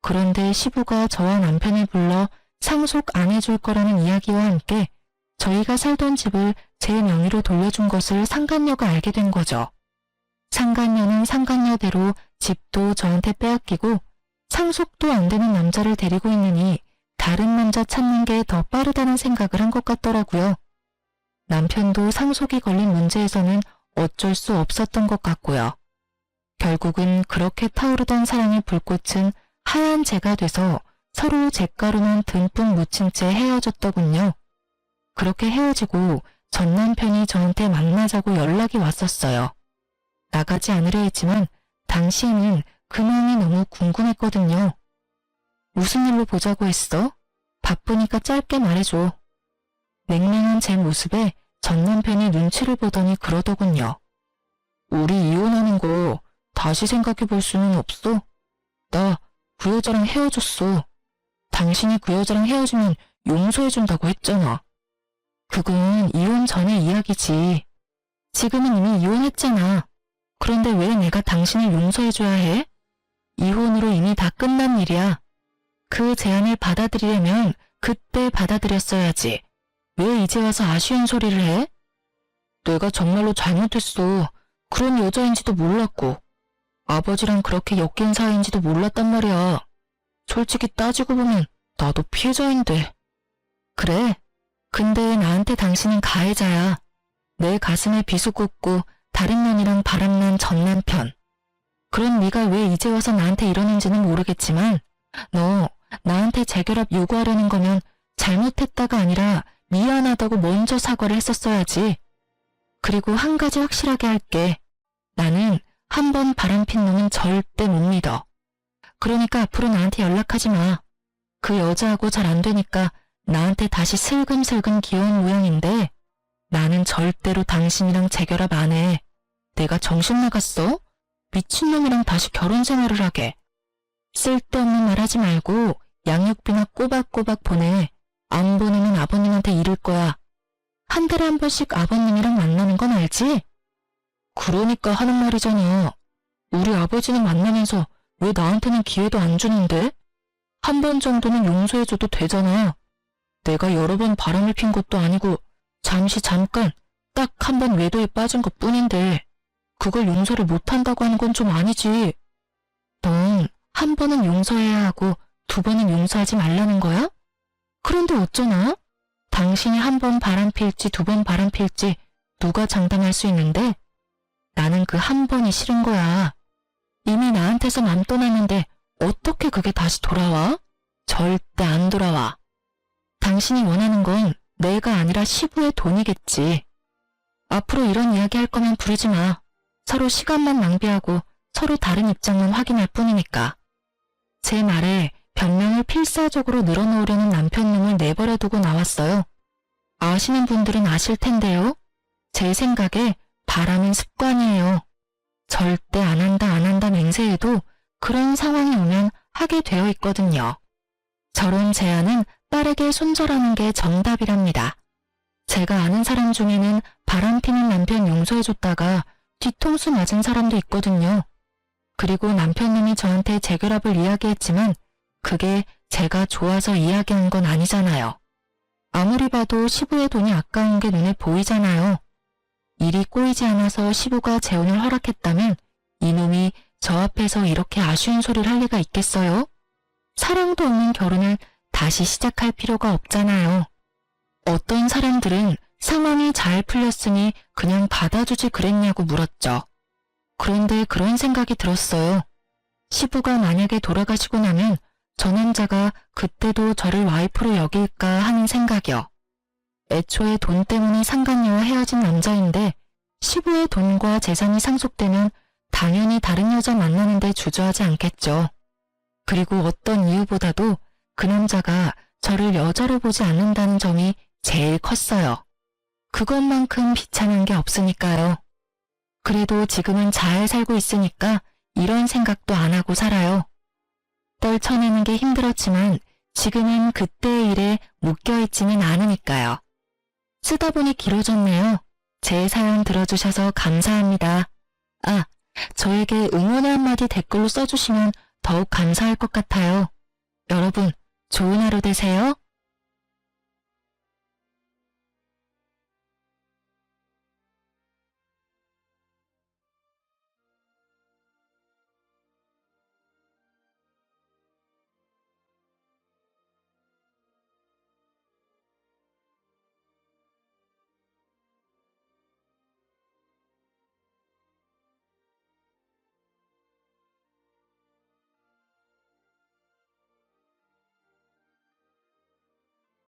그런데 시부가 저와 남편을 불러 상속 안 해줄 거라는 이야기와 함께 저희가 살던 집을 제 명의로 돌려준 것을 상간녀가 알게 된 거죠. 상간녀는 상간녀대로 집도 저한테 빼앗기고 상속도 안 되는 남자를 데리고 있느니 다른 남자 찾는 게 더 빠르다는 생각을 한 것 같더라고요. 남편도 상속이 걸린 문제에서는 어쩔 수 없었던 것 같고요. 결국은 그렇게 타오르던 사랑의 불꽃은 하얀 재가 돼서 서로 잿가루만 듬뿍 묻힌 채 헤어졌더군요. 그렇게 헤어지고 전 남편이 저한테 만나자고 연락이 왔었어요. 나가지 않으려 했지만 당시에는 그 마음이 너무 궁금했거든요. 무슨 일로 보자고 했어? 바쁘니까 짧게 말해줘. 냉랭한 제 모습에 전 남편이 눈치를 보더니 그러더군요. 우리 이혼하는 거 다시 생각해 볼 수는 없어? 나 그 여자랑 헤어졌어. 당신이 그 여자랑 헤어지면 용서해준다고 했잖아. 그건 이혼 전의 이야기지. 지금은 이미 이혼했잖아. 그런데 왜 내가 당신을 용서해줘야 해? 이혼으로 이미 다 끝난 일이야. 그 제안을 받아들이려면 그때 받아들였어야지. 왜 이제 와서 아쉬운 소리를 해? 내가 정말로 잘못했어. 그런 여자인지도 몰랐고 아버지랑 그렇게 엮인 사이인지도 몰랐단 말이야. 솔직히 따지고 보면 나도 피해자인데. 그래. 근데 나한테 당신은 가해자야. 내 가슴에 비수 꽂고 다른 년이랑 바람난 전 남편. 그런 네가 왜 이제 와서 나한테 이러는지는 모르겠지만 너 나한테 재결합 요구하려는 거면 잘못했다가 아니라 미안하다고 먼저 사과를 했었어야지. 그리고 한 가지 확실하게 할게. 나는 한 번 바람핀 놈은 절대 못 믿어. 그러니까 앞으로 나한테 연락하지 마. 그 여자하고 잘 안 되니까 나한테 다시 슬금슬금 기어온 모양인데 나는 절대로 당신이랑 재결합 안 해. 내가 정신 나갔어? 미친놈이랑 다시 결혼 생활을 하게. 쓸데없는 말 하지 말고 양육비나 꼬박꼬박 보내. 안 보내면 아버님한테 이를 거야. 한 달에 한 번씩 아버님이랑 만나는 건 알지? 그러니까 하는 말이잖아. 우리 아버지는 만나면서 왜 나한테는 기회도 안 주는데? 한 번 정도는 용서해줘도 되잖아. 내가 여러 번 바람을 핀 것도 아니고 잠깐 딱 한 번 외도에 빠진 것 뿐인데 그걸 용서를 못한다고 하는 건 좀 아니지. 넌 한 번은 용서해야 하고 두 번은 용서하지 말라는 거야? 그런데 어쩌나? 당신이 한 번 바람 필지 두 번 바람 필지 누가 장담할 수 있는데? 나는 그 한 번이 싫은 거야. 이미 나한테서 맘 떠났는데 어떻게 그게 다시 돌아와? 절대 안 돌아와. 당신이 원하는 건 내가 아니라 시부의 돈이겠지. 앞으로 이런 이야기 할 거면 부르지 마. 서로 시간만 낭비하고 서로 다른 입장만 확인할 뿐이니까. 제 말에 변명을 필사적으로 늘어놓으려는 남편놈을 내버려 두고 나왔어요. 아시는 분들은 아실 텐데요. 제 생각에 바람은 습관이에요. 절대 안 한다 맹세해도 그런 상황이 오면 하게 되어 있거든요. 저런 제안은 빠르게 손절하는 게 정답이랍니다. 제가 아는 사람 중에는 바람피는 남편 용서해줬다가 뒤통수 맞은 사람도 있거든요. 그리고 남편님이 저한테 재결합을 이야기했지만 그게 제가 좋아서 이야기한 건 아니잖아요. 아무리 봐도 시부의 돈이 아까운 게 눈에 보이잖아요. 일이 꼬이지 않아서 시부가 재혼을 허락했다면 이놈이 저 앞에서 이렇게 아쉬운 소리를 할 리가 있겠어요? 사랑도 없는 결혼을 다시 시작할 필요가 없잖아요. 어떤 사람들은 상황이 잘 풀렸으니 그냥 받아주지 그랬냐고 물었죠. 그런데 그런 생각이 들었어요. 시부가 만약에 돌아가시고 나면 저 남자가 그때도 저를 와이프로 여길까 하는 생각이요. 애초에 돈 때문에 상간녀와 헤어진 남자인데 시부의 돈과 재산이 상속되면 당연히 다른 여자 만나는데 주저하지 않겠죠. 그리고 어떤 이유보다도 그 남자가 저를 여자로 보지 않는다는 점이 제일 컸어요. 그것만큼 비참한 게 없으니까요. 그래도 지금은 잘 살고 있으니까 이런 생각도 안 하고 살아요. 떨쳐내는 게 힘들었지만 지금은 그때의 일에 묶여있지는 않으니까요. 쓰다 보니 길어졌네요. 제 사연 들어주셔서 감사합니다. 아, 저에게 응원의 한마디 댓글로 써주시면 더욱 감사할 것 같아요. 여러분, 좋은 하루 되세요.